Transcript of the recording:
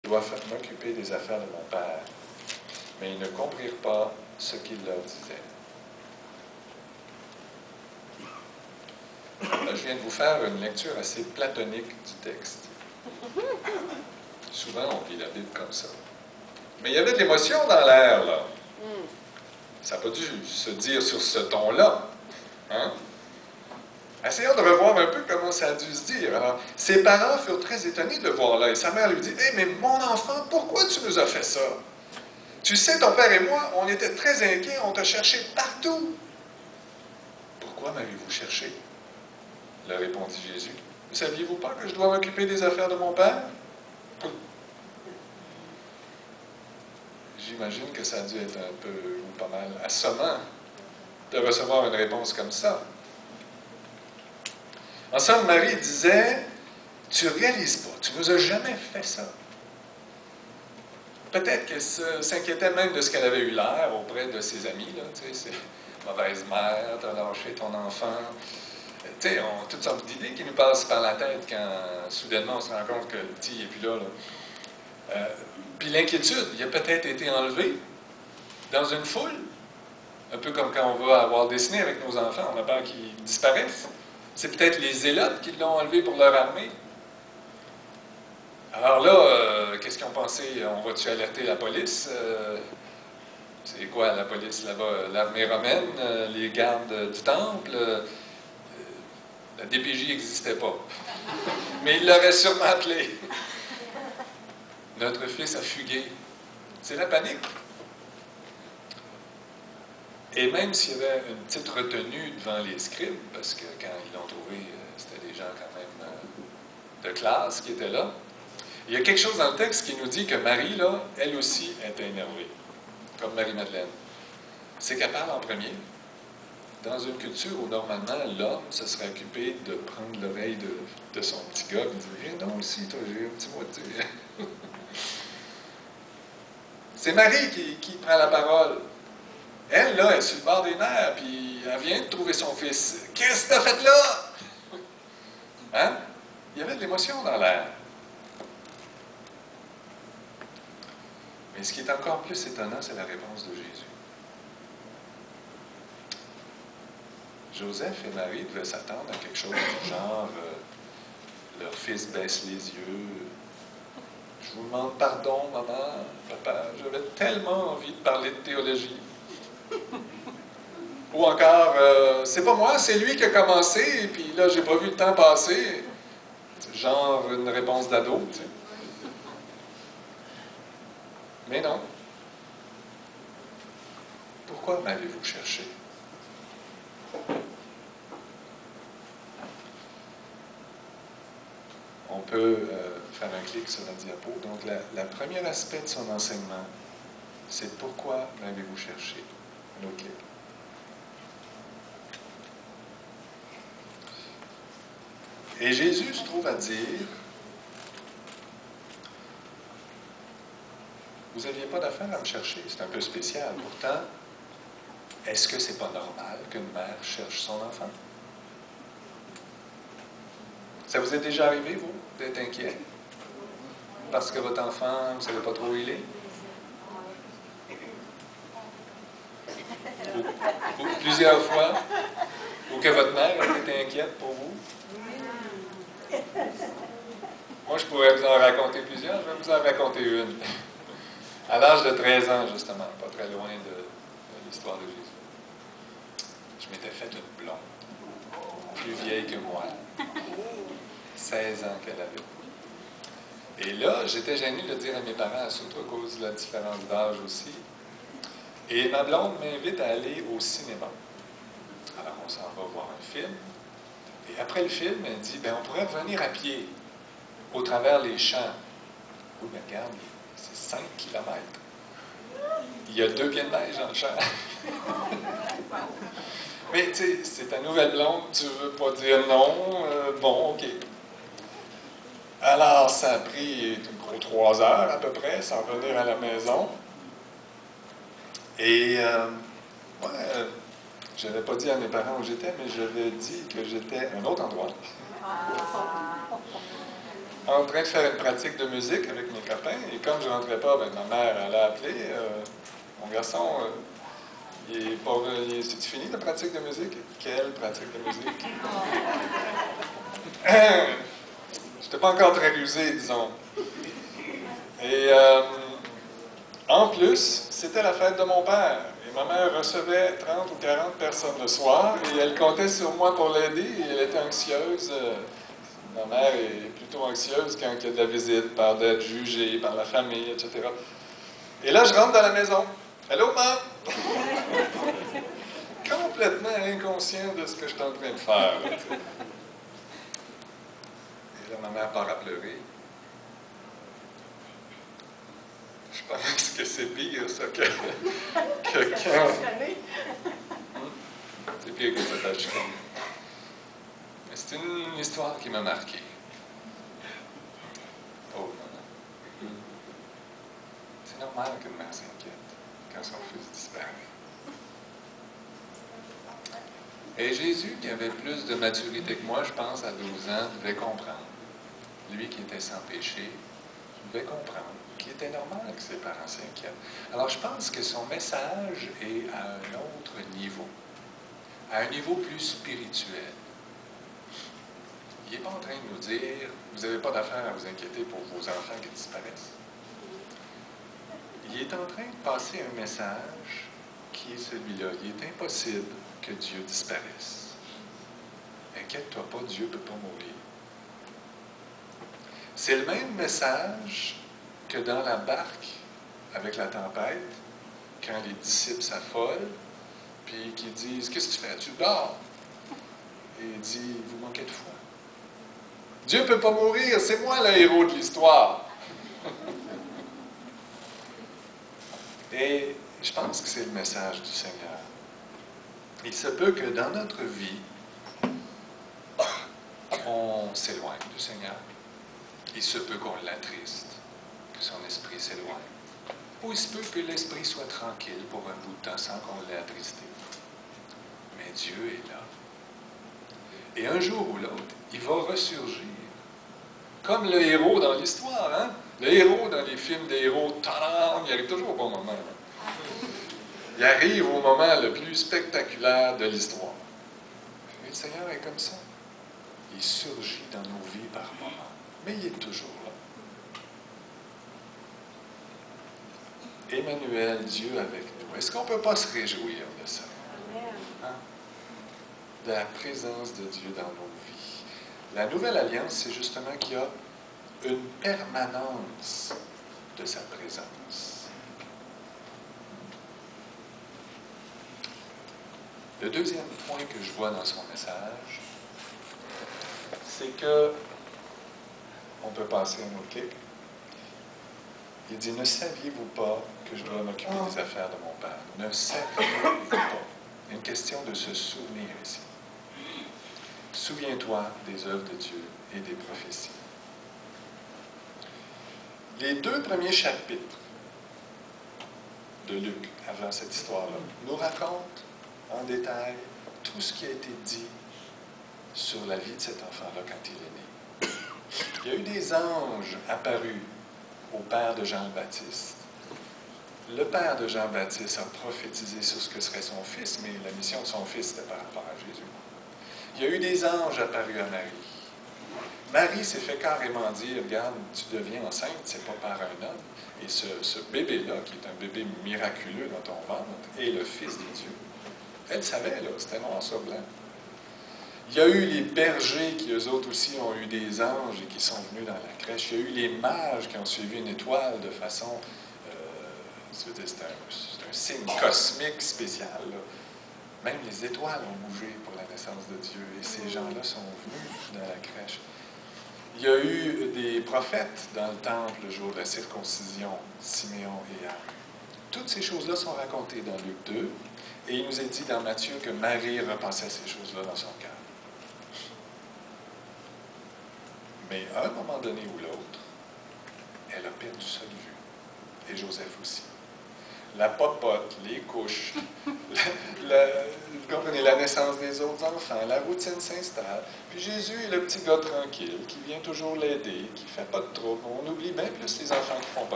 dois m'occuper des affaires de mon Père. » Mais ils ne comprirent pas ce qu'il leur disait. Là, je viens de vous faire une lecture assez platonique du texte. Souvent, on lit la Bible comme ça. Mais il y avait de l'émotion dans l'air, là. Ça n'a pas dû se dire sur ce ton-là. Hein? Essayons de revoir un peu comment ça a dû se dire. Alors, ses parents furent très étonnés de le voir là. Et sa mère lui dit, « Hé, mais mon enfant, pourquoi tu nous as fait ça? Tu sais, ton père et moi, on était très inquiets, on t'a cherché partout. » « Pourquoi m'avez-vous cherché? » leur répondit Jésus. « Ne saviez-vous pas que je dois m'occuper des affaires de mon Père? » J'imagine que ça a dû être un peu, ou pas mal, assommant de recevoir une réponse comme ça. En somme, Marie disait, « Tu ne réalises pas, tu ne nous as jamais fait ça. » Peut-être qu'elle s'inquiétait même de ce qu'elle avait eu l'air auprès de ses amis. Là, tu sais, c'est mauvaise mère, t'as lâché ton enfant. Tu sais, on a toutes sortes d'idées qui nous passent par la tête quand soudainement on se rend compte que le petit n'est plus là. Puis l'inquiétude, il a peut-être été enlevé dans une foule. Un peu comme quand on va à Walt Disney avec nos enfants, on a peur qu'ils disparaissent. C'est peut-être les zélotes qui l'ont enlevé pour leur armée. Alors là, qu'est-ce qu'ils ont pensé? On va-tu alerter la police? C'est quoi la police là-bas? L'armée romaine, les gardes du temple? La DPJ n'existait pas. Mais il l'aurait sûrement appelé. Notre fils a fugué. C'est la panique. Et même s'il y avait une petite retenue devant les scribes, parce que quand ils l'ont trouvé, c'était des gens quand même de classe qui étaient là, il y a quelque chose dans le texte qui nous dit que Marie, là, elle aussi est énervée, comme Marie-Madeleine. C'est qu'elle parle en premier, dans une culture où normalement l'homme se serait occupé de prendre l'oreille de son petit gars et de dire « Eh non, aussi, toi, j'ai un petit mot à te dire. » C'est Marie qui prend la parole. Elle, là, elle est sur le bord des nerfs, puis elle vient de trouver son fils. « Qu'est-ce que t'as fait là? » Hein? Il y avait de l'émotion dans l'air. Mais ce qui est encore plus étonnant, c'est la réponse de Jésus. Joseph et Marie devaient s'attendre à quelque chose du genre leur fils baisse les yeux. Je vous demande pardon, maman, papa, j'avais tellement envie de parler de théologie. Ou encore, c'est pas moi, c'est lui qui a commencé, et puis là, j'ai pas vu le temps passer. Genre une réponse d'ado, tu sais. Mais non. Pourquoi m'avez-vous cherché? On peut faire un clic sur la diapo. Donc, le premier aspect de son enseignement, c'est pourquoi m'avez-vous cherché? Un autre clic. Et Jésus se trouve à dire, vous n'aviez pas d'affaire à me chercher. C'est un peu spécial. Pourtant, est-ce que c'est pas normal qu'une mère cherche son enfant? Ça vous est déjà arrivé, vous, d'être inquiet? Parce que votre enfant, vous ne savez pas trop où il est? Ou plusieurs fois? Ou que votre mère a été inquiète pour vous? Moi, je pourrais vous en raconter plusieurs. Je vais vous en raconter une. À l'âge de 13 ans, justement, pas très loin de l'histoire de Jésus. Je m'étais fait une blonde, plus vieille que moi. 16 ans qu'elle avait. Et là, j'étais gêné de le dire à mes parents, surtout à cause de la différence d'âge aussi. Et ma blonde m'invite à aller au cinéma. Alors, on s'en va voir un film. Et après le film, elle dit, ben, on pourrait revenir à pied, au travers les champs. Oui, mais regarde, c'est 5 kilomètres. Il y a 2 pieds de neige dans le champ. Mais, tu sais, c'est ta nouvelle blonde, tu veux pas dire non, bon, OK. Alors, ça a pris 3 heures à peu près, sans revenir à la maison. Et, je n'avais pas dit à mes parents où j'étais, mais j'avais dit que j'étais à un autre endroit. en train de faire une pratique de musique avec mes copains, et comme je ne rentrais pas, ben, ma mère, elle a appelé, mon garçon, c'est-tu fini la pratique de musique? Quelle pratique de musique? Je n'étais pas encore très rusé, disons. Et en plus, c'était la fête de mon père. Et ma mère recevait 30 ou 40 personnes le soir, et elle comptait sur moi pour l'aider, et elle était anxieuse. Ma mère est plutôt anxieuse quand il y a de la visite, par d'être jugée par la famille, etc. Et là, je rentre dans la maison. Allô, maman? Complètement inconscient de ce que je suis en train de faire. Là, et là, ma mère part à pleurer. Je pense que c'est pire, ça, que quand... C'est pire que cette acheter. Mais c'est une histoire qui m'a marqué. Oh, maman. C'est normal qu'une mère s'inquiète quand son fils disparaît. Et Jésus, qui avait plus de maturité que moi, je pense, à 12 ans, devait comprendre. Lui qui était sans péché, devait comprendre qu'il était normal que ses parents s'inquiètent. Alors, je pense que son message est à un autre niveau, à un niveau plus spirituel. Il n'est pas en train de nous dire, vous n'avez pas d'affaire à vous inquiéter pour vos enfants qui disparaissent. Il est en train de passer un message qui est celui-là. Il est impossible que Dieu disparaisse. Inquiète-toi pas, Dieu ne peut pas mourir. C'est le même message que dans la barque avec la tempête, quand les disciples s'affolent, puis qu'ils disent « Qu'est-ce que tu fais? Tu dors? » Et il dit « Vous manquez de foi. » Dieu ne peut pas mourir, c'est moi le héros de l'histoire. Et je pense que c'est le message du Seigneur. Il se peut que dans notre vie, on s'éloigne du Seigneur. Il se peut qu'on l'attriste, que son esprit s'éloigne. Ou il se peut que l'esprit soit tranquille pour un bout de temps sans qu'on l'ait attristé. Mais Dieu est là. Et un jour ou l'autre, il va ressurgir. Comme le héros dans l'histoire, hein? Le héros dans les films des héros, tadam, il arrive toujours au bon moment. Il arrive au moment le plus spectaculaire de l'histoire. Et le Seigneur est comme ça. Il surgit dans nos vies par moments. Mais il est toujours là. Emmanuel, Dieu avec nous. Est-ce qu'on ne peut pas se réjouir de ça? Hein? De la présence de Dieu dans nos vies. La nouvelle alliance, c'est justement qu'il y a une permanence de sa présence. Le deuxième point que je vois dans son message, c'est que, on peut passer un autre clic, il dit « Ne saviez-vous pas que je dois m'occuper des affaires de mon Père? » Ne saviez-vous pas? Il y a une question de se souvenir ici. Souviens-toi des œuvres de Dieu et des prophéties. Les 2 premiers chapitres de Luc, avant cette histoire-là, nous racontent en détail tout ce qui a été dit sur la vie de cet enfant-là quand il est né. Il y a eu des anges apparus au père de Jean-Baptiste. Le père de Jean-Baptiste a prophétisé sur ce que serait son fils, mais la mission de son fils, c'était par rapport à Jésus. Il y a eu des anges apparus à Marie. Marie s'est fait carrément dire, regarde, tu deviens enceinte, c'est pas par un homme. Et ce bébé-là, qui est un bébé miraculeux dans ton ventre, est le Fils de Dieu. Elle savait, là, c'était noir sur blanc. Il y a eu les bergers qui, eux autres aussi, ont eu des anges et qui sont venus dans la crèche. Il y a eu les mages qui ont suivi une étoile de façon... c'est un signe cosmique spécial, là. Même les étoiles ont bougé pour la naissance de Dieu. Et ces gens-là sont venus dans la crèche. Il y a eu des prophètes dans le temple le jour de la circoncision, Siméon et Anne. Toutes ces choses-là sont racontées dans Luc 2, et il nous est dit dans Matthieu que Marie repassait ces choses-là dans son cœur. Mais à un moment donné ou l'autre, elle a perdu ça de vue. Et Joseph aussi. la popote, les couches, vous comprenez, la naissance des autres enfants, la routine s'installe. Puis Jésus est le petit gars tranquille qui vient toujours l'aider, qui ne fait pas de trouble. On oublie bien plus les enfants qui ne font pas de